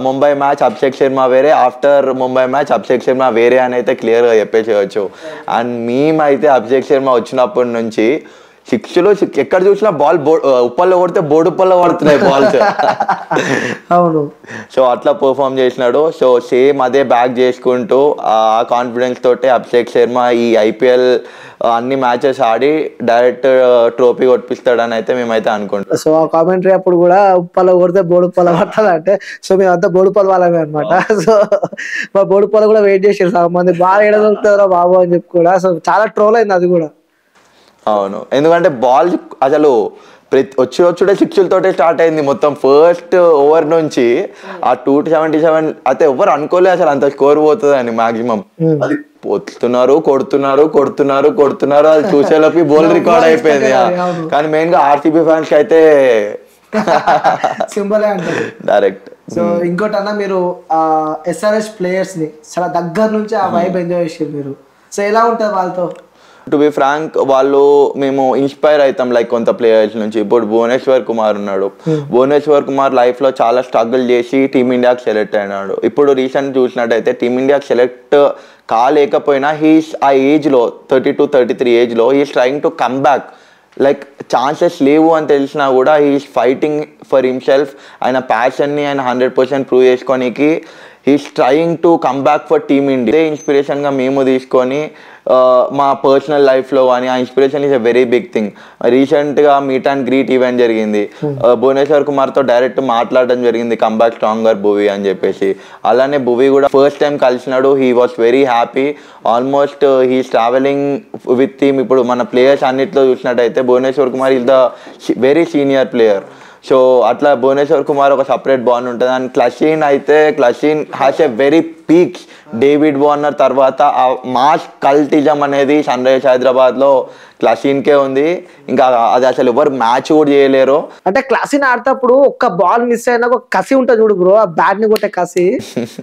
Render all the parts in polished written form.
Mumbai match Abhishek Sharma వేరే, after Mumbai match Abhishek Sharma వేరే అని అయితే క్లియర్గా చెప్పేసేయచ్చు. అండ్ మేమైతే అభిషేక్ శర్మ వచ్చినప్పటి నుంచి సిక్స్లో ఎక్కడ చూసినా బాల్ ఉప్పల్లో కొడితే బోడుప్పల్లో పడుతున్నాయి బాల్స్. అవును. సో అట్లా పర్ఫామ్ చేసినాడు. సో సేమ్ అదే బ్యాక్ చేసుకుంటూ ఆ కాన్ఫిడెన్స్ తోటి అభిషేక్ శర్మ ఈ ఐపీఎల్ అన్ని మ్యాచెస్ ఆడి డైరెక్ట్ ట్రోఫీ కొట్టిస్తాడని అయితే మేమైతే అనుకుంటాం. సో ఆ కామెంటరీ అప్పుడు కూడా ఉప్పల్లో కొడితే బోడుప్పల్లో పట్టాలి అంటే, సో మేము అంతా బోడుప్పల్ వాళ్ళమే అనమాట. సో మా బోడుప్పల్ కూడా వెయిట్ చేసారు చాలా మంది, బాగా ఎడదొరుకుతారా బాబు అని చెప్పి కూడా. సో చాలా ట్రోల్ అయింది అది కూడా. అవును, ఎందుకంటే బాల్ అసలు వచ్చుడే సిక్స్లతోటే స్టార్ట్ అయింది మొత్తం. ఫస్ట్ ఓవర్ నుంచి ఆ 277 అయితే ఎవరు అనుకోలేదు అసలు అంత స్కోర్ పోతుంది అని. మాక్సిమం అది పోతున్నారు, కొడుతున్నారు అది చూసేలోకి బౌల్ రికార్డ్ అయిపోయింది. కానీ మెయిన్ గా ఆర్సీబీ ఫ్యాన్స్ కి అయితే సింబలే అంటారు డైరెక్ట్. సో ఇంకోటి అన్న, మీరు ఎస్ఆర్హెచ్ ప్లేయర్స్ ని చాలా దగ్గర నుంచి ఆ వైబ్ ఎంజాయ్ చేసారు మీరు. సో ఎలా ఉంటుంది వాళ్ళతో? టు బి ఫ్రాంక్, మేము ఇన్స్పైర్ అవుతాం లైక్ కొంత ప్లేయర్స్ నుంచి. ఇప్పుడు భువనేశ్వర్ కుమార్ ఉన్నాడు. భువనేశ్వర్ కుమార్ లైఫ్ లో చాలా స్ట్రగుల్ చేసి టీమిండియాకి సెలెక్ట్ అయినాడు. ఇప్పుడు రీసెంట్ చూసినట్టయితే టీమిండియాకి సెలెక్ట్ కాలేకపోయినా ఆ ఏజ్లో 32-33 ఏజ్లో he is trying to come back. Like chances లేవు అని తెలిసినా కూడా హీఈస్ ఫైటింగ్ ఫర్ హిమ్సెల్ఫ్. ఆయన ప్యాషన్ని ఆయన 100% ప్రూవ్ చేసుకోనికి he is trying to come back for team India. ఇదే ఇన్స్పిరేషన్గా మేము తీసుకొని మా పర్సనల్ లైఫ్లో కానీ ఆ inspiration is a very big thing. రీసెంట్గా మీట్ అండ్ గ్రీట్ ఈవెంట్ జరిగింది. భువనేశ్వర్ కుమార్తో డైరెక్ట్ మాట్లాడడం జరిగింది, కమ్బ్యాక్ స్ట్రాంగర్ భువి అని చెప్పేసి. అలానే భువి కూడా ఫస్ట్ టైం కలిసినాడు. He was very happy. Almost he's travelling with team. ఇప్పుడు మన ప్లేయర్స్ అన్నిట్లో చూసినట్టయితే Bhuvneshwar Kumar is the very senior player. So అట్లా భువనేశ్వర్ కుమార్ ఒక సపరేట్ బాండ్ ఉంటుంది. And Klaasen has a very peaks. David Warner తర్వాత ఆ మాస్ కల్టిజం అనేది సన్ రైజర్స్ హైదరాబాద్లో క్లషీన్కే ఉంది. ఇంకా అది అసలు ఎవరు మ్యాచ్ కూడా చేయలేరు. అంటే క్లషీన్ ఆడేటప్పుడు ఒక్క బాల్ మిస్ అయినా ఒక కసి ఉంటుంది చూడు బ్రో, ఆ బ్యాట్ ని కొట్టే కసి.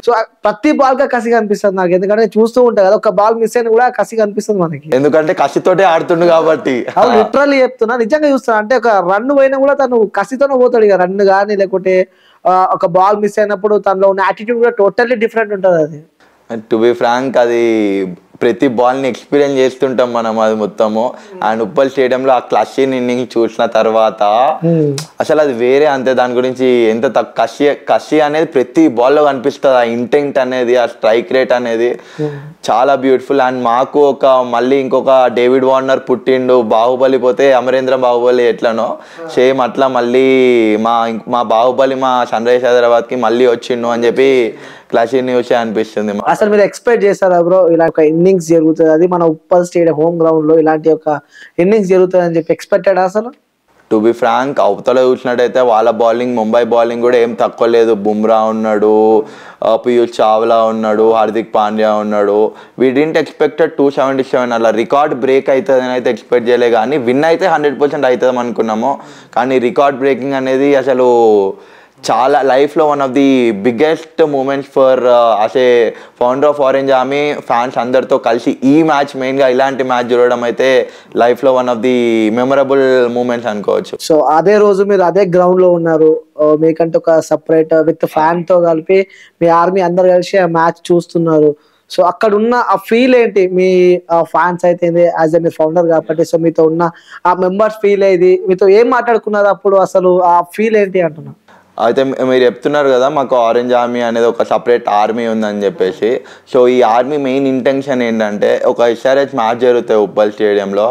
సో ప్రతి బాల్ గా కసి కనిపిస్తుంది నాకు, ఎందుకంటే చూస్తూ ఉంటాయి కదా, ఒక బాల్ మిస్ అయినా కూడా కసి కనిపిస్తుంది మనకి. ఎందుకంటే కసితోటే ఆడుతుండు కాబట్టి. లిటరల్లీ చెప్తున్నా, నిజంగా చూస్తున్నా. అంటే ఒక రన్ పోయినా కూడా తను కసితోనే పోతాడు ఇక, రన్ కానీ లేకపోతే ఒక బాల్ మిస్ అయినప్పుడు తనలో ఉన్న యాటిట్యూడ్ కూడా టోటల్లీ డిఫరెంట్ ఉంటుంది. అది టు బి ఫ్రాంక్ అది ప్రతి బాల్ని ఎక్స్పీరియన్స్ చేస్తుంటాం మనం అది మొత్తము. అండ్ ఉప్పల్ స్టేడియంలో ఆ క్లషీన్ ఇన్నింగ్స్ చూసిన తర్వాత అసలు అది వేరే. అంతే, దాని గురించి ఎంత కసి అనేది ప్రతి బాల్లో కనిపిస్తుంది. ఆ ఇంటెంట్ అనేది, ఆ స్ట్రైక్ రేట్ అనేది చాలా బ్యూటిఫుల్. అండ్ మాకు మళ్ళీ ఇంకొక డేవిడ్ వార్నర్ పుట్టిండు. బాహుబలి పోతే అమరేంద్ర బాహుబలి ఎట్లనో సేమ్ అట్లా మళ్ళీ మా బాహుబలి మా సన్ రైజర్స్ హైదరాబాద్కి మళ్ళీ వచ్చిండు అని చెప్పి క్లషీన్ న్యూస్ అనిపిస్తుంది. అసలు మీరు ఎక్స్పెక్ట్ చేస్తారా బ్రో ఇలా ఒక ఇన్నింగ్స్ జరుగుతుంది, అది మన ఉప్పల్ స్టేడియం హోమ్ గ్రౌండ్ లో ఇలాంటి ఒక ఇన్నింగ్స్ జరుగుతుంది అని చెప్పి ఎక్స్పెక్టెడ్ అసలు? టు బి ఫ్రాంక్, అవతల చూసినట్టయితే వాళ్ళ బౌలింగ్, ముంబై బౌలింగ్ కూడా ఏం తక్కువ లేదు. బుమ్రా ఉన్నాడు, పీయూష్ చావ్లా ఉన్నాడు, హార్దిక్ పాండ్యా ఉన్నాడు. వీ డింట్ ఎక్స్పెక్టెడ్ 277 అలా రికార్డ్ బ్రేక్ అవుతుంది అని అయితే ఎక్స్పెక్ట్ చేయలే. కానీ విన్ అయితే 100% అవుతుంది అనుకున్నాము. కానీ రికార్డ్ బ్రేకింగ్ అనేది అసలు చాలా లైఫ్లో one of the biggest moments for as a founder of Orange Army fans అందరితో కలిసి ఈ మ్యాచ్, మెయిన్గా ఇలాంటి మ్యాచ్ చూడడం అయితే లైఫ్లో one of the memorable moments అనుకోవచ్చు. సో అదే రోజు మీరు అదే గ్రౌండ్లో ఉన్నారు, మీకంటే ఒక సపరేట్ విత్ ఫ్యాన్తో కలిపి మీ ఆర్మీ అందరు కలిసి ఆ మ్యాచ్ చూస్తున్నారు. సో అక్కడ ఉన్న ఆ ఫీల్ ఏంటి? మీ ఫ్యాన్స్ అయితే యాజ్ ఎ మీ ఫౌండర్ కాబట్టి, సో మీతో ఉన్న ఆ మెంబర్స్ ఫీల్ అయ్యి మీతో ఏం మాట్లాడుకున్నారు అప్పుడు, అసలు ఆ ఫీల్ ఏంటి అంటున్నా? అయితే మీరు చెప్తున్నారు కదా మాకు ఆరెంజ్ ఆర్మీ అనేది ఒక సపరేట్ ఆర్మీ ఉందని చెప్పేసి. సో ఈ ఆర్మీ మెయిన్ ఇంటెన్షన్ ఏంటంటే, ఒక ఎస్ఆర్హెచ్ మ్యాచ్ జరుగుతాయి ఉప్పల్ స్టేడియంలో,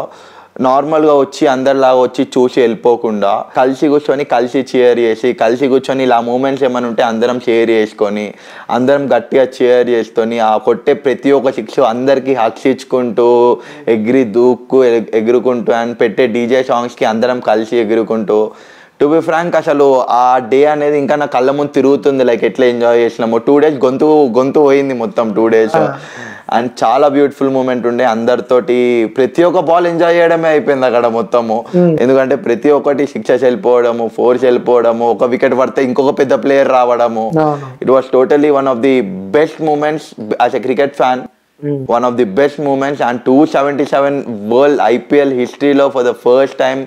నార్మల్గా వచ్చి అందరిలాగా వచ్చి చూసి వెళ్ళిపోకుండా కలిసి కూర్చొని కలిసి చీర్ చేసి, కలిసి కూర్చొని ఇలా మూమెంట్స్ ఏమైనా ఉంటే అందరం షేర్ చేసుకొని, అందరం గట్టిగా చీర్ చేసుకొని, ఆ కొట్టే ప్రతి ఒక్క సిక్స్ అందరికీ హక్స్ ఇచ్చుకుంటూ ఎగురుకుంటూ అండ్ పెట్టే డీజే సాంగ్స్కి అందరం కలిసి ఎగురుకుంటూ. టు బి ఫ్రాంక్, అసలు ఆ డే అనేది ఇంకా నా కళ్ళ ముందు తిరుగుతుంది. లైక్ ఎట్లా ఎంజాయ్ చేసినాము. 2 days గొంతు పోయింది మొత్తం 2 days. అండ్ చాలా బ్యూటిఫుల్ మూమెంట్ ఉండే. అందరితోటి ప్రతి ఒక్క బాల్ ఎంజాయ్ చేయడమే అయిపోయింది అక్కడ మొత్తము. ఎందుకంటే ప్రతి ఒక్కటి 6 వెళ్ళిపోవడము, 4 వెళ్ళిపోవడము, ఒక వికెట్ పడితే ఇంకొక పెద్ద ప్లేయర్ రావడము. It was totally one of the best moments as a cricket fan. One of the best moments and 277 world IPL హిస్టరీలో ఫర్ ద ఫస్ట్ టైం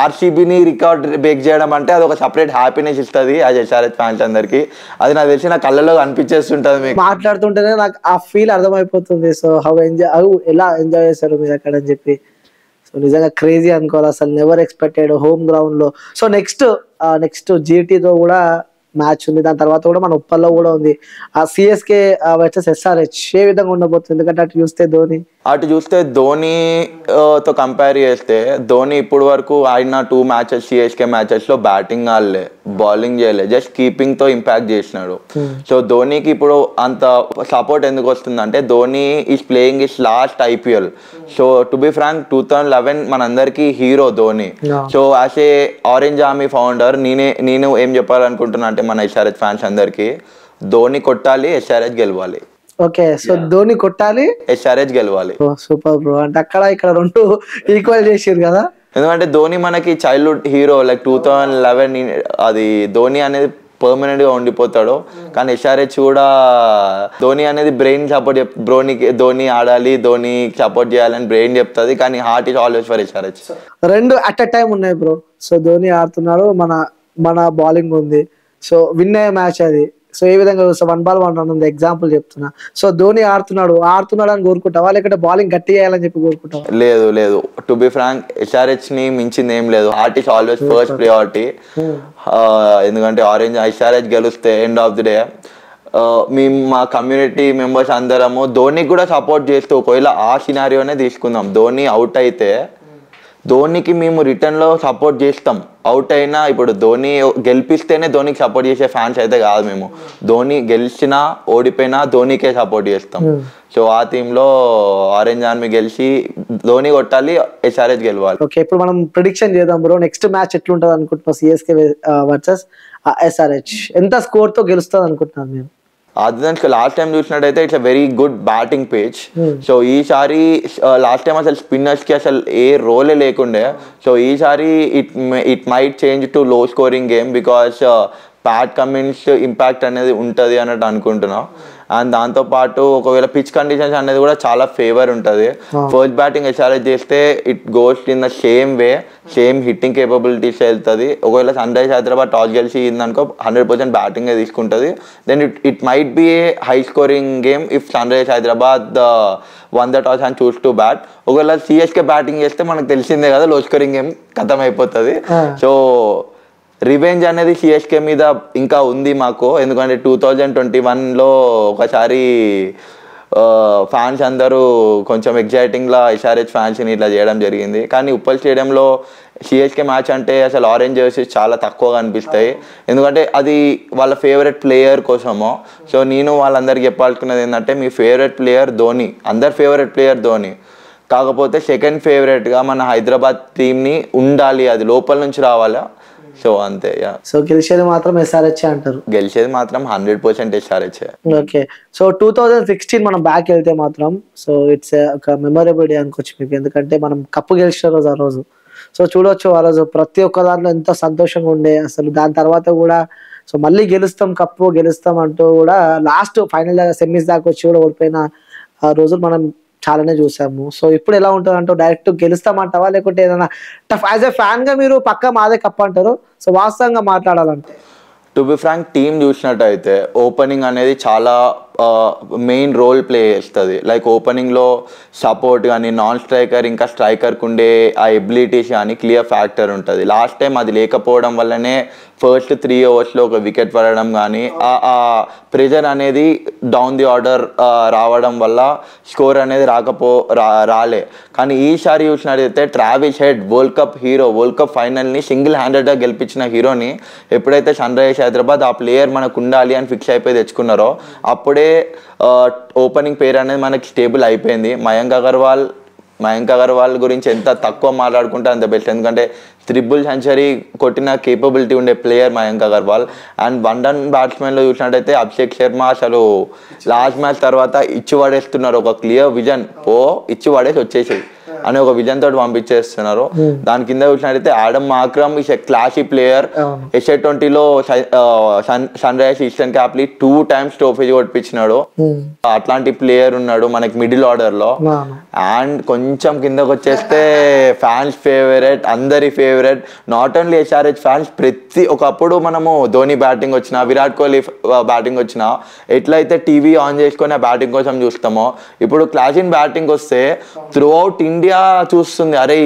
ఆర్సీబీని రికార్డ్ బ్రేక్ చేయడం అంటే అది ఒక సపరేట్ హ్యాపీనెస్ ఇస్తుంది యాజ్ SRH ఫ్యాన్స్ అందరికి. అది నాకు తెలిసి నా కళ్ళలో అనిపించేస్తుంటది మీకు మాట్లాడుతుంటేనే నాకు ఆ ఫీల్ అర్థమైపోతుంది. సో ఎలా ఎంజాయ్ చేశారు మీరు అక్కడ అని చెప్పి. సో నిజంగా క్రేజీ అనుకోవాలి అసలు, నెవర్ ఎక్స్పెక్టెడ్ హోమ్ గ్రౌండ్ లో. సో నెక్స్ట్ జీటీతో కూడా మ్యాచ్ ఉంది, దాని తర్వాత కూడా మన ఉప్పల్లో కూడా ఉంది. ఆ సిఎస్కే వర్సెస్ SRH ఏ విధంగా ఉండబోతుంది? ఎందుకంటే అటు చూస్తే ధోనితో కంపేర్ చేస్తే ధోని ఇప్పుడు వరకు ఆడిన 2 మ్యాచెస్ సిఎస్కే మ్యాచెస్లో బ్యాటింగ్ ఆడలే, బౌలింగ్ చేయలే, జస్ట్ కీపింగ్తో ఇంపాక్ట్ చేసినాడు. సో ధోనికి ఇప్పుడు అంత సపోర్ట్ ఎందుకు వస్తుందంటే Dhoni is playing is last IPL. So to be frank 2011 మనందరికీ hero Dhoni. So as a orange army founder నేను ఏం చెప్పాలనుకుంటున్నా అంటే మన SRH ఫ్యాన్స్ అందరికీ, ధోని కొట్టాలి, SRH గెలవాలి. ఓకే, సో ధోని కొట్టాలి, SRH గెలవాలి. Super bro. అంటే అక్కడ ఇక్కడ 2 ఈక్వల్ చేసారు కదా. ఎందుకంటే ధోని మనకి చైల్డ్హుడ్ హీరో. లైక్ 2011 అది ధోని అనేది పర్మనెంట్ గా ఉండిపోతాడు. కానీ SRH కూడా ధోని అనేది బ్రెయిన్ సపోర్ట్ ధోని ఆడాలి, ధోని సపోర్ట్ చేయాలని బ్రెయిన్ చెప్తుంది, కానీ heart is always for SRH. 2 at a time ఉన్నాయి బ్రో. సో ధోని ఆడుతున్నాడు, మన బౌలింగ్ ఉంది. సో విన్ అయ్యే మ్యాచ్ అది. సో ఏ విధంగా చూస్తా, 1 ball 1 run ఉంది, ఎగ్జాంపుల్ చెప్తున్నా. సో ధోని ఆడుతున్నాడు అని కోరుకుంటావా, లేకపోతే బౌలింగ్ గట్టి చేయాలని చెప్పి కోరుకుంటావా? లేదు, టు బి ఫ్రాంక్ SRH ని మించింది ఏం లేదు. Heart is always first priority. ఎందుకంటే SRH గెలిస్తే ఎండ్ ఆఫ్ ది డే మా కమ్యూనిటీ మెంబర్స్ అందరము ధోనికి కూడా సపోర్ట్ చేస్తూ, ఒకవేళ ఆ సినారియోనే తీసుకుందాం, ధోని అవుట్ అయితే ధోనికి మేము రిటర్న్లో సపోర్ట్ చేస్తాం. అవుట్ అయినా ఇప్పుడు ధోని గెలిపిస్తేనే ధోనికి సపోర్ట్ చేసే ఫ్యాన్స్ అయితే కాదు మేము. ధోని గెలిచినా ఓడిపోయినా ధోనికే సపోర్ట్ చేస్తాం. సో ఆ టీంలో ఆరెంజ్ ఆర్మీ గెలిచి ధోని కొట్టాలి, SRH గెలవాలి. ఓకే, ఇప్పుడు మనం ప్రిడిక్షన్ చేద్దాం బ్రో. నెక్స్ట్ మ్యాచ్ ఎట్లుంటుంది అనుకుంటున్నాం? సిఎస్కే వర్సెస్ SRH ఎంత స్కోర్ తో గెలుస్తుంది అనుకుంటున్నాను నేను? అదే లాస్ట్ టైం చూసినట్టయితే it's a very good batting pitch. So ఈసారి లాస్ట్ టైం అసలు స్పిన్నర్స్ కి అసలు ఏ రోలే లేకుండే. సో ఈసారి ఇట్ మైట్ చేంజ్ టు లో scoring game because Pat Cummins impact అనేది ఉంటుంది అన్నట్టు అనుకుంటున్నా. అండ్ దాంతోపాటు ఒకవేళ పిచ్ కండిషన్స్ అనేది కూడా చాలా ఫేవర్ ఉంటుంది. ఫస్ట్ బ్యాటింగ్ SRH చేస్తే it goes in the same way, same hitting capabilities వెళ్తుంది. ఒకవేళ సన్ రైజ్ హైదరాబాద్ టాస్ గెలిచి ఇందనుకో 100% బ్యాటింగ్ తీసుకుంటుంది. Then it might be a high scoring game if sun rise Hyderabad won the toss and choose to bat. ఒకవేళ CSK batting చేస్తే మనకు తెలిసిందే కదా, లో స్కోరింగ్ గేమ్ ఖతం అయిపోతుంది. సో రివెంజ్ అనేది సిఎస్కే మీద ఇంకా ఉంది మాకు. ఎందుకంటే 2021లో ఒకసారి ఫ్యాన్స్ అందరూ కొంచెం ఎగ్జైటింగ్లా SRH ఫ్యాన్స్ని ఇట్లా చేయడం జరిగింది. కానీ ఉప్పల్ స్టేడియంలో సిఎస్కే మ్యాచ్ అంటే అసలు ఆరెంజ్ జెర్సీస్ చాలా తక్కువగా అనిపిస్తాయి. ఎందుకంటే అది వాళ్ళ ఫేవరెట్ ప్లేయర్ కోసము. సో నేను వాళ్ళందరికీ చెప్పాల్సుకున్నది ఏంటంటే, మీ ఫేవరెట్ ప్లేయర్ ధోని, అందరి ఫేవరెట్ ప్లేయర్ ధోని, కాకపోతే సెకండ్ ఫేవరెట్గా మన హైదరాబాద్ టీంని ఉండాలి, అది లోపల నుంచి రావాలా. సో అంతే. సో గెలిచేది మాత్రం SRH అంటారు? గెలిచేది మాత్రం 100% SRH. ఓకే, సో 2016 మనం బ్యాక్ వెళ్తే మాత్రం సో ఇట్స్ ఒక మెమొరబుల్ డే అనుకోవచ్చు మీకు. ఎందుకంటే మనం కప్పు గెలిచిన రోజు ఆ రోజు. సో చూడొచ్చు ఆ రోజు ప్రతి ఒక్క దాంట్లో ఎంత సంతోషంగా ఉండే అసలు. దాని తర్వాత కూడా సో మళ్ళీ కప్పు గెలుస్తాం అంటూ కూడా లాస్ట్ ఫైనల్ దాకా సెమీస్ దాకా వచ్చి కూడా ఓడిపోయిన ఆ రోజులు మనం చాలానే చూసాము. సో ఇప్పుడు ఎలా ఉంటుంది అంటూ, డైరెక్ట్ గెలుస్తామంటావా, లేకుంటే ఏదైనా టఫ్ యాజ్ ఎ ఫ్యాన్ గా మీరు పక్కా మాదే కప్ అంటారు? సో వాస్తవంగా మాట్లాడాలంటే, టు బి ఫ్రాంక్ టీమ్ చూసినట్టయితే ఓపెనింగ్ అనేది చాలా మెయిన్ రోల్ ప్లే చేస్తుంది. లైక్ ఓపెనింగ్లో సపోర్ట్ కానీ, నాన్ స్ట్రైకర్ ఇంకా స్ట్రైకర్కి ఉండే ఆ ఎబిలిటీస్ కానీ క్లియర్ ఫ్యాక్టర్ ఉంటుంది. లాస్ట్ టైం అది లేకపోవడం వల్లనే ఫస్ట్ 3 ఓవర్స్లో ఒక వికెట్ పడడం కానీ, ఆ ప్రెజర్ అనేది డౌన్ ది ఆర్డర్ రావడం వల్ల స్కోర్ అనేది రాలే. కానీ ఈసారి చూసినట్టయితే Travis Head world cup hero, world cup ఫైనల్ని సింగిల్ హ్యాండెడ్గా గెలిపించిన హీరోని ఎప్పుడైతే సన్ రైజర్స్ హైదరాబాద్ ఆ ప్లేయర్ మనకు ఉండాలి అని ఫిక్స్ అయిపోయి తెచ్చుకున్నారో అప్పుడే ఓపెనింగ్ పేరు అనేది మనకి స్టేబుల్ అయిపోయింది. మయాంక్ అగర్వాల్ గురించి ఎంత తక్కువ మాట్లాడుకుంటే అంత బెస్ట్. ఎందుకంటే 3 సెంచరీ కొట్టిన కేపబిలిటీ ఉండే player Mayank Agarwal. And 1 down బ్యాట్స్మెన్లో చూసినట్టయితే అభిషేక్ శర్మ అసలు లాస్ట్ మ్యాచ్ తర్వాత ఇచ్చి పడేస్తున్నారు. ఒక క్లియర్ విజన్ ఇచ్చి పడేసి వచ్చేసి అనే ఒక విజన్ తోటి పంపించేస్తున్నారు. దాని కింద చూసినట్టయితే Adam Markram is a classy player. SA20లో Sunrisers Eastern Cape league 2 times trophy కొట్టించినాడు. అట్లాంటి ప్లేయర్ ఉన్నాడు మనకి మిడిల్ ఆర్డర్ లో. అండ్ కొంచెం కిందకు వచ్చేస్తే ఫ్యాన్స్ ఫేవరెట్, అందరి favourite, not only SRH fans. ఒకప్పుడు మనము ధోని బ్యాటింగ్ వచ్చినా, విరాట్ కోహ్లీ బ్యాటింగ్ వచ్చినా ఎట్లయితే టీవీ ఆన్ చేసుకొని ఆ బ్యాటింగ్ కోసం చూస్తామో, ఇప్పుడు క్లాస్ ఇన్ బ్యాటింగ్ వస్తే త్రూ అవుట్ ఇండియా చూస్తుంది. అరే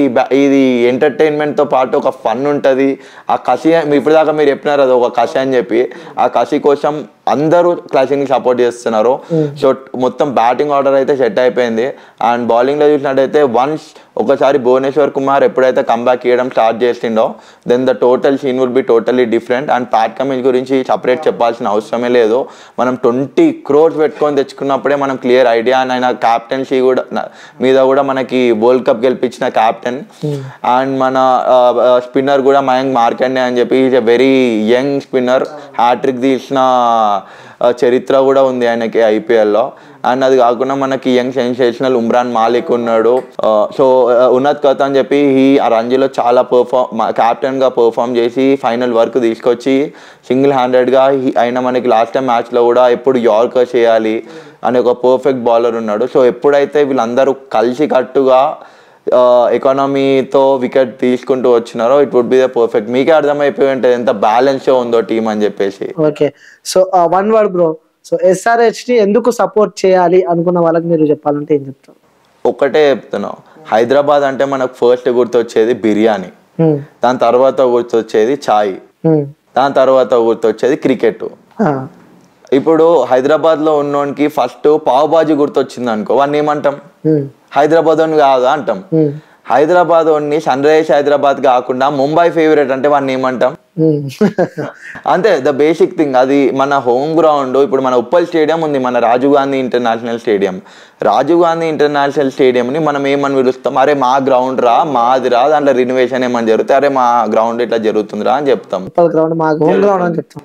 ఇది ఎంటర్టైన్మెంట్ తో పాటు ఒక ఫన్ ఉంటుంది. ఆ కసి ఇప్పుడు దాకా మీరు చెప్పినారు అది ఒక కసి అని చెప్పి, ఆ కసి కోసం అందరూ క్లాసింగ్ సపోర్ట్ చేస్తున్నారు. సో మొత్తం బ్యాటింగ్ ఆర్డర్ అయితే సెట్ అయిపోయింది. అండ్ బౌలింగ్ లో చూసినట్టయితే వన్స్ ఒకసారి భువనేశ్వర్ కుమార్ ఎప్పుడైతే కంబ్యాక్ చేయడం స్టార్ట్ చేసిండో then the total scene would be totally different. And Pat Cummins గురించి సపరేట్ చెప్పాల్సిన అవసరమే లేదు. మనం 20 crores పెట్టుకొని తెచ్చుకున్నప్పుడే మనం క్లియర్ ఐడియా. అండ్ ఆయన క్యాప్టెన్సీ కూడా మీద కూడా మనకి వరల్డ్ కప్ గెలిపించిన క్యాప్టెన్. అండ్ మన స్పిన్నర్ కూడా మయాంక్ మార్కండే అని చెప్పి is a very young spinner. Hat-trick తీసిన చరిత్ర కూడా ఉంది ఆయనకి IPLలో. అండ్ అది కాకుండా మనకి యంగ్ సెన్సేషనల్ ఉమ్రాన్ మాలిక్ ఉన్నాడు. సో ఉన్నత్ కత్ అని చెప్పి రంజీలో చాలా క్యాప్టెన్గా పర్ఫామ్ చేసి ఫైనల్ వరకు తీసుకొచ్చి సింగిల్ హ్యాండెడ్గా ఆయన మనకి లాస్ట్ టైం మ్యాచ్లో కూడా ఎప్పుడు యార్కర్ చేయాలి అనే ఒక పర్ఫెక్ట్ బౌలర్ ఉన్నాడు. సో ఎప్పుడైతే వీళ్ళందరూ కలిసి కట్టుగా ఎకానమీతో వికెట్ తీసుకుంటూ వచ్చినారో it would be the perfect. మీకే అర్థమైపోయి ఉంటుంది ఎంత బ్యాలెన్స్ ఉందో టీం అని చెప్పేసి. Okay, so one word bro, so SRH ని ఎందుకు సపోర్ట్ చేయాలి అనుకున్న వాళ్ళకి మీరు చెప్పాలంటే ఏం చెప్తారు? ఒకటే చెప్తున్నాం, హైదరాబాద్ అంటే మనకు ఫస్ట్ గుర్తొచ్చేది బిర్యానీ, దాని తర్వాత గుర్తొచ్చేది చాయ్, దాని తర్వాత గుర్తొచ్చేది క్రికెట్. ఇప్పుడు హైదరాబాద్ లో ఉన్నోనికి ఫస్ట్ పావ్ బాజీ గుర్తొచ్చింది అనుకో, వాడిని ఏమంటాం? హైదరాబాద్ అని కాదు అంటాం. హైదరాబాద్ వాడిని సన్ రైజర్స్ హైదరాబాద్ కాకుండా ముంబై ఫేవరెట్ అంటే వాడిని ఏమంటాం? అంతే, ద బేసిక్ థింగ్. అది మన హోమ్ గ్రౌండ్. ఇప్పుడు మన ఉప్పల్ స్టేడియం ఉంది, మన Rajiv Gandhi international stadium. Rajiv Gandhi international స్టేడియంని మనం ఏమని పిలుస్తాం? అరే మా గ్రౌండ్ రా, మాది రా, దాంట్లో రినోవేషన్ ఏమని జరుగుతుంది, అరే మా గ్రౌండ్ ఇట్లా జరుగుతుందిరా అని చెప్తాం.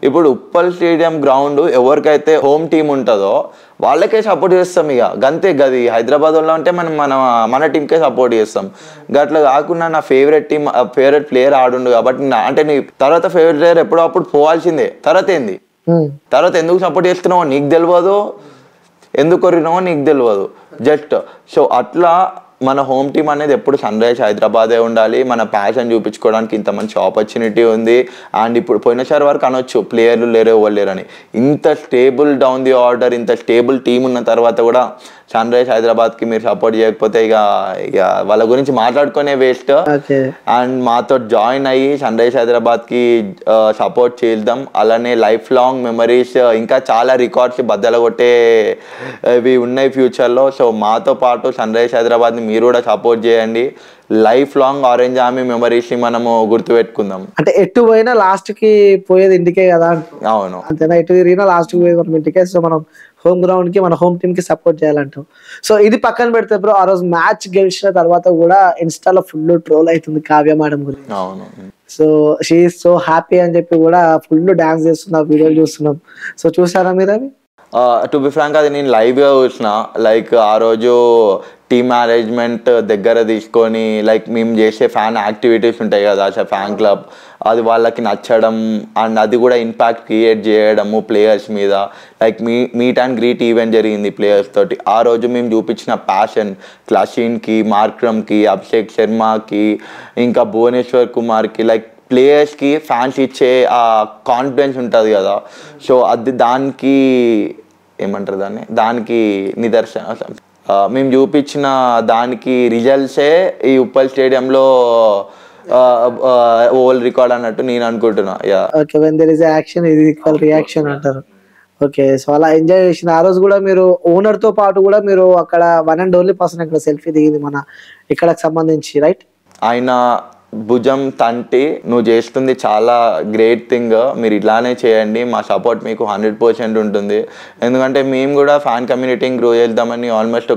ఇప్పుడు ఉప్పల్ స్టేడియం గ్రౌండ్ ఎవరికైతే హోమ్ టీం ఉంటుందో వాళ్ళకే సపోర్ట్ చేస్తాం. ఇక గంతే, గది హైదరాబాద్ లో ఉంటే మనం మన టీంకే సపోర్ట్ చేస్తాం. గట్లా కాకుండా నా ఫేవరెట్ టీం ఫేవరెట్ ప్లేయర్ ఆడుండు కాబట్టి అంటే నీ తర్వాత ఫేవరెట్ ప్లేయర్ ఎప్పుడో అప్పుడు పోవాల్సిందే. తర్వాత ఏంది? తర్వాత ఎందుకు సపోర్ట్ చేస్తున్నావో నీకు తెలియదు, ఎందుకు కొరినావో నీకు తెలియదు జస్ట్. సో అట్లా మన హోమ్ టీమ్ అనేది ఎప్పుడు సన్ రైజర్స్ హైదరాబాదే ఉండాలి. మన ప్యాషన్ చూపించుకోవడానికి ఇంత మంచి ఆపర్చునిటీ ఉంది. అండ్ ఇప్పుడు పోయినసారి వరకు అనొచ్చు ప్లేయర్లు లేరు ఎవరు లేరని. ఇంత స్టేబుల్ డౌన్ ది ఆర్డర్, ఇంత స్టేబుల్ టీమ్ ఉన్న తర్వాత కూడా సన్ రైజర్స్ హైదరాబాద్కి మీరు సపోర్ట్ చేయకపోతే ఇక వాళ్ళ గురించి మాట్లాడుకునే వేస్ట్. అండ్ మాతో జాయిన్ అయ్యి సన్ రైజర్స్ హైదరాబాద్కి సపోర్ట్ చేద్దాం. అలానే లైఫ్ లాంగ్ మెమరీస్, ఇంకా చాలా రికార్డ్స్ బద్దలు కొట్టేవి ఉన్నాయి ఫ్యూచర్లో. సో మాతో పాటు సన్ రైజర్స్ హైదరాబాద్ని మీరు కూడా సపోర్ట్ చేయండి. Life long orange army memories ని మనము గుర్తుపెట్టుకుందాం. అంటే ఎటు పోయినా లాస్ట్ కి పోయేది ఇంటికే కదా. అవును, అంతేనా? ఎటు తిరిగినా లాస్ట్ కి పోయేది మనం ఇంటికే. సో మనం హోమ్ గ్రౌండ్ కి, మన హోమ్ టీమ్ కి సపోర్ట్ చేయాలంటాం. సో ఇది పక్కన పెడితే బ్రో, ఆ రోజు మ్యాచ్ గెలిచిన తర్వాత కూడా ఇన్స్టాలో ఫుల్ ట్రోల్ అవుతుంది కావ్య మేడం గురించి. అవును, so she is so happy అని చెప్పి కూడా ఫుల్ డాన్స్ చేస్తున్నా, వీడియోలు చూస్తున్నాం. సో చూసారా మీరు అవి? టు బి ఫ్రాంక్ అది నేను లైవ్గా చూసిన. లైక్ ఆ రోజు టీమ్ మేనేజ్మెంట్ దగ్గర తీసుకొని లైక్ మేము చేసే ఫ్యాన్ యాక్టివిటీస్ ఉంటాయి కదా, ఫ్యాన్ క్లబ్, అది వాళ్ళకి నచ్చడం అండ్ అది కూడా ఇంపాక్ట్ క్రియేట్ చేయడము ప్లేయర్స్ మీద. Like meat and greet event జరిగింది ప్లేయర్స్ తోటి. ఆ రోజు మేము చూపించిన ప్యాషన్ క్లాషిన్కి, మార్క్రమ్కి, అభిషేక్ శర్మకి, ఇంకా భువనేశ్వర్ కుమార్కి, లైక్ ప్లేయర్స్కి ఫ్యాన్స్ ఇచ్చే ఆ కాన్ఫిడెన్స్ ఉంటుంది కదా. సో అది దానికి ఏమంటారు దానికి నిదర్శనం. మేము చూపించిన దానికి రిజల్ట్సే ఈ ఉప్పల్ స్టేడియంలో వరల్డ్ రికార్డ్ అన్నట్టు నేను అనుకుంటున్నా. Okay, when there is action ఇది ఈక్వల్ రియాక్షన్ అంటారు. ఓకే, సో అలా ఎంజాయ్ చేసిన ఆ రోజు కూడా మీరు ఓనర్ తో పాటు కూడా మీరు అక్కడ వన్ అండ్ ఓన్లీ పర్సన్ అక్కడ సెల్ఫీ దిగింది మన ఇక్కడకి సంబంధించి, రైట్? ఆయన భుజం తంటి నువ్వు చేస్తుంది చాలా గ్రేట్ థింగ్, మీరు ఇట్లానే చేయండి, మా సపోర్ట్ మీకు 100% ఉంటుంది. ఎందుకంటే మేము కూడా ఫ్యాన్ కమ్యూనిటీని గ్రో చేద్దామని ఆల్మోస్ట్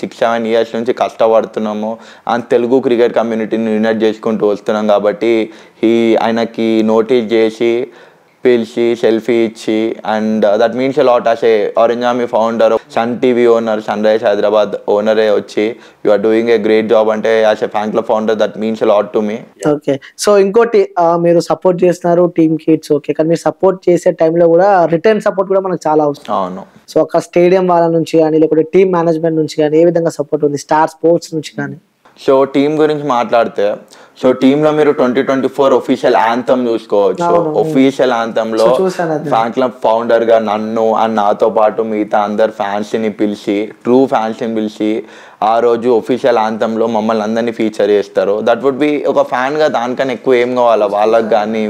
6-7 years నుంచి కష్టపడుతున్నాము. అండ్ తెలుగు క్రికెట్ కమ్యూనిటీని యునైట్ చేసుకుంటూ వస్తున్నాం. కాబట్టి ఆయనకి నోటీస్ చేసి పిలిచి సెల్ఫీ ఇచ్చి and that means lot as a orange army founder, Sun TV owner, Sun rise Hyderabad ఓనరే వచ్చి you are doing a great job అంటే as a fan club founder that means lot to me. Okay, so ఇంకోటి మీరు support చేస్తున్నారు team kids, okay, కానీ మీరు support చేసే టైంలో కూడా రిటర్న్ సపోర్ట్ కూడా మనకు చాలా అవసరం. అవును. సో ఒక స్టేడియం వాళ్ళ నుంచి కానీ లేకపోతే టీమ్ మేనేజ్మెంట్ నుంచి కానీ ఏ విధంగా సపోర్ట్ ఉంది, స్టార్ స్పోర్ట్స్ నుంచి కానీ? సో టీమ్ గురించి మాట్లాడితే, సో టీమ్ లో మీరు 2024 ఒఫీషియల్ యాంథమ్ చూసుకోవచ్చు. ఒఫీషియల్ యాంథమ్ లో ఫ్యాన్ క్లబ్ ఫౌండర్ గా నన్ను అండ్ నాతో పాటు మిగతా అందరు ఫ్యాన్స్ ని పిలిచి, ట్రూ ఫ్యాన్స్ ని పిలిచి ఆ రోజు ఒఫీషియల్ యాంథమ్ లో మమ్మల్ని అందరినీ ఫీచర్ చేస్తారు. దట్ వుడ్ బి ఒక ఫ్యాన్ గా దానికన్నా ఎక్కువ ఏం కావాలా వాళ్ళకి కానీ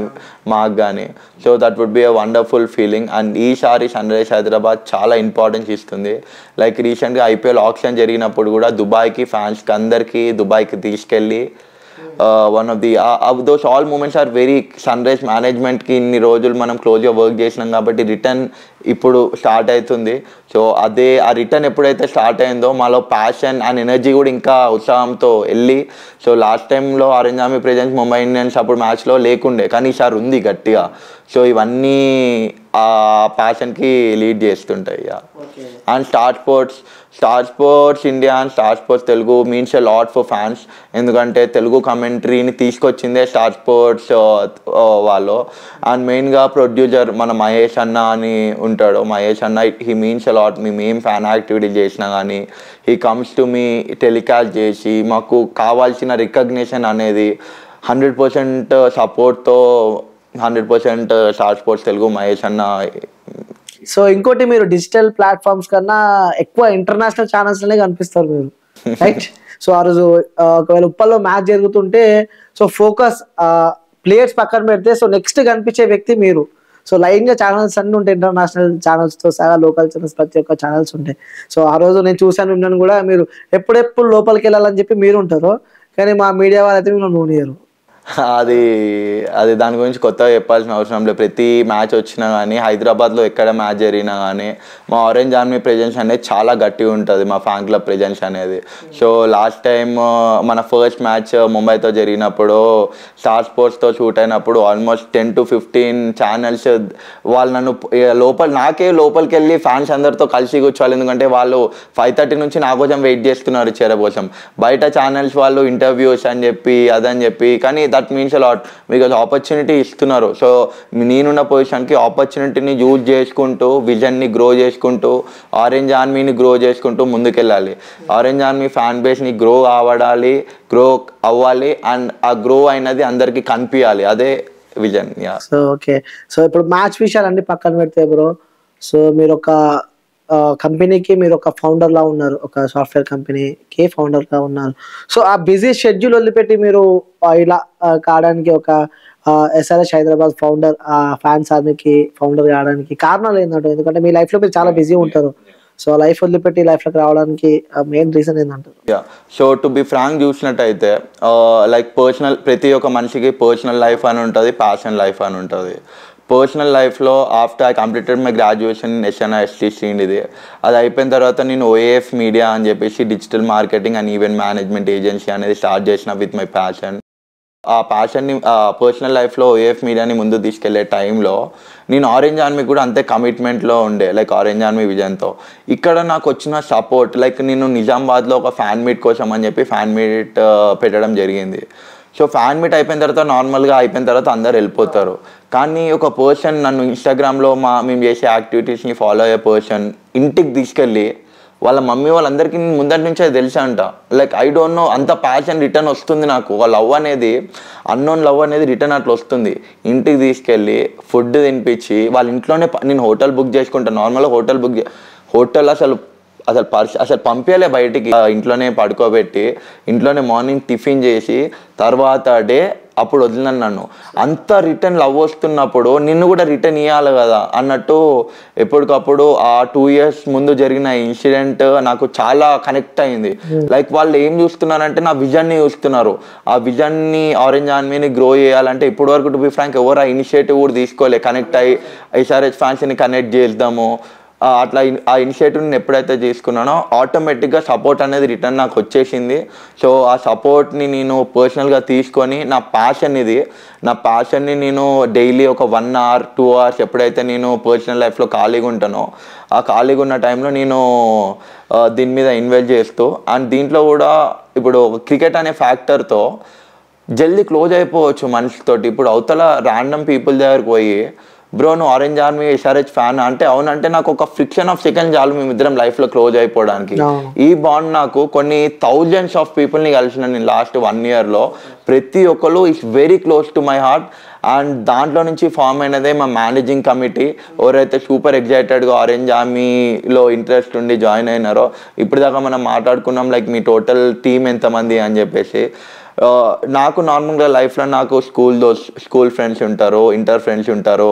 మాకు కానీ. So that would be a wonderful feeling. And ఈసారి సన్ రైజ్ హైదరాబాద్ చాలా ఇంపార్టెన్స్ ఇస్తుంది. లైక్ రీసెంట్గా ఐపీఎల్ ఆక్షన్ జరిగినప్పుడు కూడా దుబాయ్కి ఫ్యాన్స్కి అందరికీ దుబాయ్కి తీసుకెళ్ళి one of the those all moments are very Sun Rise మేనేజ్మెంట్కి ఇన్ని రోజులు మనం క్లోజ్గా వర్క్ చేసినాం కాబట్టి రిటర్న్ ఇప్పుడు స్టార్ట్ అవుతుంది. సో అదే ఆ రిటర్న్ ఎప్పుడైతే స్టార్ట్ అయిందో మాలో ప్యాషన్ అండ్ ఎనర్జీ కూడా ఇంకా ఉత్సాహంతో వెళ్ళి, సో లాస్ట్ టైంలో orange army presence Mumbai Indians అప్పుడు మ్యాచ్లో లేకుండే, కానీ ఈసారి ఉంది గట్టిగా. సో ఇవన్నీ ఆ ప్యాషన్కి లీడ్ చేస్తుంటాయి. And star sports India and star sports Telugu means a lot for fans. ఎందుకంటే తెలుగు కమెంటరీని తీసుకొచ్చిందే స్టార్ స్పోర్ట్స్ వాళ్ళు. అండ్ మెయిన్గా ప్రొడ్యూసర్ మన మహేష్ అన్న అని ఉంటాడు. మహేష్ అన్న హీ మీన్స్ ఎ లాట్. మేము ఏం ఫ్యాన్ యాక్టివిటీ చేసినా కానీ he comes to me telecast చేసి మాకు కావాల్సిన రికగ్నిషన్ అనేది 100% సపోర్ట్తో 100% స్టార్ స్పోర్ట్స్ తెలుగు మహేష్ అన్న. సో ఇంకోటి మీరు డిజిటల్ ప్లాట్ఫామ్స్ కన్నా ఎక్కువ ఇంటర్నేషనల్ ఛానల్స్ లోనే కనిపిస్తారు మీరు, రైట్? సో ఆ రోజు ఒకవేళ ఉప్పల్లో మ్యాచ్ జరుగుతుంటే సో ఫోకస్ ప్లేయర్స్ పక్కన పెడితే సో నెక్స్ట్ కనిపించే వ్యక్తి మీరు. సో లైన్ గా ఛానల్స్ అన్ని ఉంటాయి, ఇంటర్నేషనల్ ఛానల్స్ తో సహా లోకల్ ఛానల్స్ ప్రతి ఒక్క ఛానల్స్ ఉంటాయి. సో ఆ రోజు నేను చూశాను విన్నాను కూడా, మీరు ఎప్పుడెప్పుడు లోపలికి వెళ్ళాలని చెప్పి మీరు ఉంటారు, కానీ మా మీడియా వాళ్ళైతే మీరు నూనియరు. అది దాని గురించి కొత్తగా చెప్పాల్సిన అవసరం లేదు. ప్రతి మ్యాచ్ వచ్చినా కానీ హైదరాబాద్లో ఎక్కడ మ్యాచ్ జరిగినా కానీ మా ఆరెంజ్ ఆర్మీ ప్రెజెన్స్ అనేది చాలా గట్టిగా ఉంటుంది, మా ఫ్యాన్ క్లబ్ ప్రెజెన్స్ అనేది. సో లాస్ట్ టైం మన ఫస్ట్ మ్యాచ్ ముంబైతో జరిగినప్పుడు స్టార్ స్పోర్ట్స్తో షూట్ అయినప్పుడు ఆల్మోస్ట్ 10 to 15 ఛానల్స్ వాళ్ళు నన్ను లోపలికి వెళ్ళి ఫ్యాన్స్ అందరితో కలిసి కూర్చోవాలి. ఎందుకంటే వాళ్ళు 5:30 నుంచి నా కోసం వెయిట్ చేస్తున్నారు చీర కోసం. బయట ఛానల్స్ వాళ్ళు ఇంటర్వ్యూస్ అని చెప్పి అదని చెప్పి, కానీ that means a lot because opportunity ఇస్తున్నారు. సో నేనున్న పొజిషన్కి ఆపర్చునిటీని యూజ్ చేసుకుంటూ విజన్ని గ్రో చేసుకుంటూ ఆరెంజ్ ఆర్మీని గ్రో చేసుకుంటూ ముందుకెళ్ళాలి. ఆరెంజ్ ఆర్మీ ఫ్యాన్ బేస్ని గ్రో అవ్వాలి అండ్ ఆ గ్రో అయినది అందరికీ కనిపించాలి, అదే విజన్. సో ఓకే, సో ఇప్పుడు మ్యాచ్ విషయాలన్నీ పక్కన పెడితే బ్రో, సో మీరు ఒక కంపెనీకి మీరు ఒక ఫౌండర్ లా ఉన్నారు, ఒక సాఫ్ట్వేర్ కంపెనీకి ఫౌండర్ గా ఉన్నారు. సో ఆ బిజీ షెడ్యూల్ వదిలిపెట్టి మీరు ఇలా కావడానికి, ఒక SRH హైదరాబాద్ ఫౌండర్ ఫ్యాన్స్ ఆర్మీకి ఫౌండర్ కావడానికి కారణాలు ఏంటంటే, ఎందుకంటే మీ లైఫ్ లో మీరు చాలా బిజీ ఉంటారు, సో లైఫ్ వదిలిపెట్టి లైఫ్ లోకి రావడానికి మెయిన్ రీజన్ ఏంటంటారు? సో టు బి ఫ్రాంక్ చూసినట్టయితే లైక్ ప్రతి ఒక్క మనిషికి పర్సనల్ లైఫ్ అని ఉంటుంది, ప్యాషన్ లైఫ్ అని ఉంటుంది. పర్సనల్ లైఫ్లో after I completed my graduation SNIST ఇది. అది అయిపోయిన తర్వాత నేను OAF మీడియా అని చెప్పేసి digital marketing and event management agency అనేది స్టార్ట్ చేసిన విత్ మై ప్యాషన్. ఆ ప్యాషన్ని పర్సనల్ లైఫ్లో OAF మీడియాని ముందు తీసుకెళ్లే టైంలో నేను ఆరెంజ్ ఆర్మీ కూడా అంతే కమిట్మెంట్లో ఉండే, లైక్ ఆరెంజ్ ఆర్మీ విజన్తో. ఇక్కడ నాకు వచ్చిన సపోర్ట్, లైక్ నేను నిజామాబాద్లో ఒక ఫ్యాన్ మీట్ కోసం అని చెప్పి ఫ్యాన్ మీట్ పెట్టడం జరిగింది. సో ఫ్యాన్ మీట్ అయిపోయిన తర్వాత నార్మల్గా అయిపోయిన తర్వాత అందరు వెళ్ళిపోతారు, కానీ ఒక పర్సన్ నన్ను ఇన్స్టాగ్రామ్లో మేము చేసే యాక్టివిటీస్ని ఫాలో అయ్యే పర్సన్ ఇంటికి తీసుకెళ్ళి వాళ్ళ మమ్మీ వాళ్ళందరికీ నేను ముందటి నుంచే తెలుసా అంట. లైక్ ఐ డోంట్ నో, అంత ప్యాషన్ రిటర్న్ వస్తుంది నాకు. వాళ్ళ లవ్ అనేది, అన్నోన్ లవ్ అనేది రిటర్న్ అట్లా వస్తుంది. ఇంటికి తీసుకెళ్ళి ఫుడ్ తినిపించి వాళ్ళ ఇంట్లోనే నేను హోటల్ బుక్ చేసుకుంటాను. నార్మల్గా హోటల్ అసలు పంపించలే బయటికి, ఇంట్లోనే పడుకోబెట్టి ఇంట్లోనే మార్నింగ్ టిఫిన్ చేసి తర్వాత డే అప్పుడు వదిలినాను నన్ను. అంత రిటర్న్ లవ్ వస్తున్నప్పుడు నిన్ను కూడా రిటర్న్ ఇవ్వాలి కదా అన్నట్టు ఎప్పటికప్పుడు ఆ 2 years ముందు జరిగిన ఇన్సిడెంట్ నాకు చాలా కనెక్ట్ అయింది. లైక్ వాళ్ళు ఏం చూస్తున్నారంటే నా విజన్ని చూస్తున్నారు. ఆ విజన్ని ఆరెంజ్ ఆర్మీని గ్రో చేయాలంటే ఇప్పటి వరకు టు బి ఫ్రాంక్ ఎవరు ఆ ఇనిషియేటివ్ కూడా తీసుకోలే. కనెక్ట్ అయ్యి SRH ఫ్యాన్స్ని కనెక్ట్ చేద్దాము, అట్లా ఆ ఇనిషియేటివ్ని ఎప్పుడైతే తీసుకున్నానో ఆటోమేటిక్గా సపోర్ట్ అనేది రిటర్న్ నాకు వచ్చేసింది. సో ఆ సపోర్ట్ని నేను పర్సనల్గా తీసుకొని నా ప్యాషన్ని నేను డైలీ ఒక 1 hour 2 hours ఎప్పుడైతే నేను పర్సనల్ లైఫ్లో ఖాళీగా ఉంటానో ఆ ఖాళీగా ఉన్న టైంలో నేను దీని మీద ఇన్వెస్ట్ చేస్తూ, అండ్ దీంట్లో కూడా ఇప్పుడు క్రికెట్ అనే ఫ్యాక్టర్తో జల్దీ క్లోజ్ అయిపోవచ్చు మనిషితోటి. ఇప్పుడు అవతల ర్యాండమ్ పీపుల్ దగ్గరికి పోయి బ్రో నువ్వు ఆరెంజ్ ఆర్మీ ఎస్ఆర్హెచ్ ఫ్యాన్ అంటే అవునంటే నాకు ఒక ఫ్రిక్షన్ ఆఫ్ సెకండ్ చాలు మేమిద్దరం లైఫ్లో క్లోజ్ అయిపోవడానికి. ఈ బాండ్ నాకు కొన్ని థౌజండ్స్ ఆఫ్ పీపుల్ని కలిసిన నేను లాస్ట్ 1 yearలో ప్రతి ఒక్కరు it's very close to my heart. And దాంట్లో నుంచి ఫామ్ అయినదే మా మేనేజింగ్ కమిటీ. ఎవరైతే సూపర్ ఎగ్జైటెడ్గా ఆరెంజ్ ఆర్మీలో ఇంట్రెస్ట్ ఉండి జాయిన్ అయినారో ఇప్పుడు దాకా మనం మాట్లాడుకున్నాం లైక్ మీ టోటల్ టీం ఎంతమంది అని చెప్పేసి. నాకు నార్మల్గా లైఫ్లో నాకు స్కూల్ ఫ్రెండ్స్ ఉంటారు, ఇంటర్ ఫ్రెండ్స్ ఉంటారు,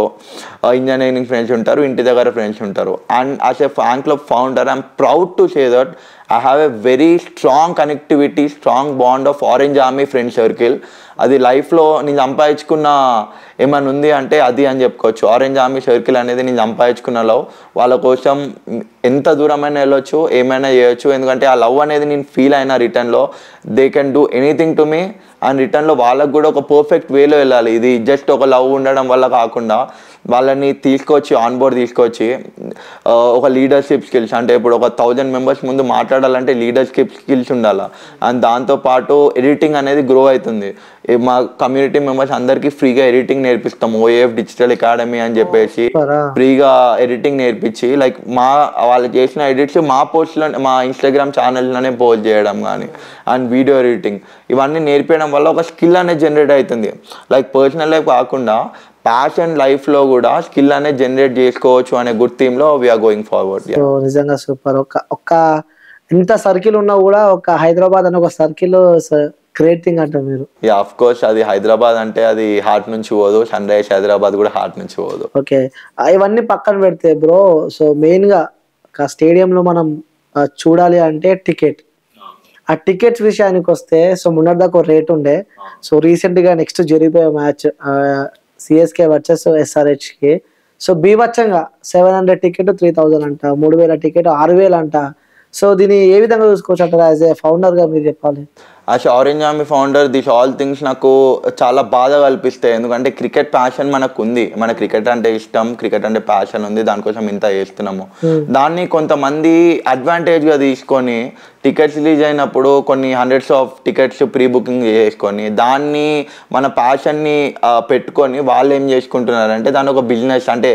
ఇంజనీరింగ్ ఫ్రెండ్స్ ఉంటారు, ఇంటి దగ్గర ఫ్రెండ్స్ ఉంటారు. And as a fan club founder I'm proud to say that I have a very strong connectivity, strong bond of Orange Army friend circle. అది లైఫ్లో నేను సంపాదించుకున్న ఏమైనా ఉంది అంటే అది అని చెప్పుకోవచ్చు. ఆరెంజ్ ఆర్మీ సర్కిల్ అనేది నేను సంపాదించుకున్న లవ్. వాళ్ళ కోసం ఎంత దూరమైనా వెళ్ళొచ్చు, ఏమైనా చేయొచ్చు. ఎందుకంటే ఆ లవ్ అనేది నేను ఫీల్ అయినా రిటర్న్లో they can do anything to me. And రిటర్న్లో వాళ్ళకు కూడా ఒక పర్ఫెక్ట్ వేలో వెళ్ళాలి. ఇది జస్ట్ ఒక లవ్ ఉండడం వల్ల కాకుండా వాళ్ళని తీసుకొచ్చి ఆన్బోర్డ్ తీసుకొచ్చి ఒక లీడర్షిప్ స్కిల్స్ అంటే ఇప్పుడు ఒక 1000 members ముందు మాట్లాడాలంటే లీడర్షిప్ స్కిల్స్ ఉండాలి. అండ్ దాంతోపాటు ఎడిటింగ్ అనేది గ్రో అవుతుంది. మా కమ్యూనిటీ మెంబర్స్ అందరికీ ఫ్రీగా ఎడిటింగ్ నేర్పిస్తాం. OAF డిజిటల్ అకాడమీ అని చెప్పేసి ఫ్రీగా ఎడిటింగ్ నేర్పించి లైక్ వాళ్ళు చేసిన ఎడిట్స్ మా పోస్ట్లో మా ఇన్స్టాగ్రామ్ ఛానల్లోనే పోస్ట్ చేయడం కానీ అండ్ వీడియో ఎడిటింగ్ ఇవన్నీ నేర్పించడం వల్ల ఒక స్కిల్ అనేది జనరేట్ అవుతుంది. లైక్ పర్సనల్ లైఫ్ కాకుండా ప్యాషన్ లైఫ్లో కూడా స్కిల్ అనేది జనరేట్ చేసుకోవచ్చు అనే గుడ్ థీమ్లో వీఆర్ గోయింగ్ ఫార్వర్డ్. నిజంగా సూపర్. ఒక ఎంత సర్కిల్ ఉన్నా కూడా ఒక హైదరాబాద్ అనే ఒక సర్కిల్ గ్రేట్ థింగ్ అంటారు మీరు. ఆఫ్ కోర్స్ అది హైదరాబాద్ అంటే అది హార్ట్ నుంచి పోదు, సన్ రైజ్ హైదరాబాద్ కూడా హార్ట్ నుంచి పోదు. ఓకే, ఇవన్నీ పక్కన పెడితే బ్రో, సో మెయిన్గా ఒక స్టేడియంలో మనం చూడాలి అంటే ఆ టికెట్స్ విషయానికి వస్తే సో మొన్నటిదాకా రేట్ ఉండే. సో రీసెంట్గా నెక్స్ట్ జరిగిపోయే మ్యాచ్ CSK వర్సెస్ SRHకి సో బీభత్సంగా 700 టికెట్ 3000 అంట, 3000 టికెట్ 6000 అంట. సో దీన్ని ఏ విధంగా చూసుకోవచ్చు అంటారు యాజ్ ఏ ఫౌండర్గా మీరు చెప్పాలి? As orange army founder this all things నాకు చాలా బాధ కల్పిస్తాయి. ఎందుకంటే క్రికెట్ ప్యాషన్ మనకు ఉంది, మన క్రికెట్ అంటే ఇష్టం, క్రికెట్ అంటే ప్యాషన్ ఉంది, దానికోసం ఇంత చేస్తున్నాము. దాన్ని కొంతమంది అడ్వాంటేజ్గా తీసుకొని టికెట్స్ రిలీజ్ అయినప్పుడు కొన్ని hundreds of tickets pre booking చేసుకొని దాన్ని మన ప్యాషన్ని పెట్టుకొని వాళ్ళు ఏం చేసుకుంటున్నారంటే దాన్ని ఒక బిజినెస్ అంటే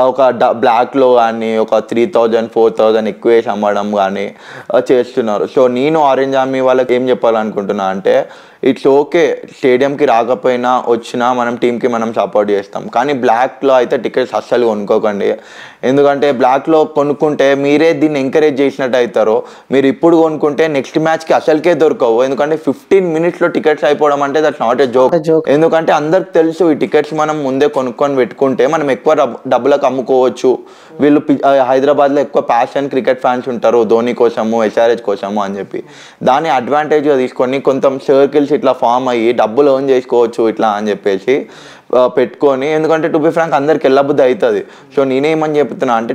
ఒక బ్లాక్లో కానీ ఒక 3000 4000 ఎక్కువ వేసి అమ్మడం కానీ చేస్తున్నారు. సో నేను ఆరెంజ్ ఆర్మీ వాళ్ళకి ఏం చెప్పాలనుకుంటున్నా అంటే ఇట్స్ ఓకే, స్టేడియంకి రాకపోయినా వచ్చినా మనం టీంకి మనం సపోర్ట్ చేస్తాం. కానీ బ్లాక్లో అయితే టికెట్స్ అస్సలు కొనుక్కోకండి. ఎందుకంటే బ్లాక్లో కొనుక్కుంటే మీరే దీన్ని ఎంకరేజ్ చేసినట్టు అవుతారు. మీరు ఇప్పుడు కొనుక్కుంటే నెక్స్ట్ మ్యాచ్కి అసలుకే దొరకవు. ఎందుకంటే 15 minutes టికెట్స్ అయిపోవడం అంటే దట్స్ నాట్ ఏ జోక్. ఎందుకంటే అందరికి తెలుసు ఈ టికెట్స్ మనం ముందే కొనుక్కొని పెట్టుకుంటే మనం ఎక్కువ డబ్బులకు అమ్ముకోవచ్చు. వీళ్ళు హైదరాబాద్లో ఎక్కువ ప్యాషన్ క్రికెట్ ఫ్యాన్స్ ఉంటారు, ధోని కోసము SRH కోసము అని చెప్పి దాన్ని అడ్వాంటేజ్గా తీసుకొని కొంత సర్కిల్స్ ఇట్లా ఫామ్ అయ్యి డబ్బులు ఎర్న్ చేసుకోవచ్చు ఇట్లా అని చెప్పేసి పెట్టుకొని. ఎందుకంటే టు బి ఫ్రాంక్ అందరికి వెళ్ళబుద్ధి అవుతుంది. సో నేనేమని చెప్తున్నా అంటే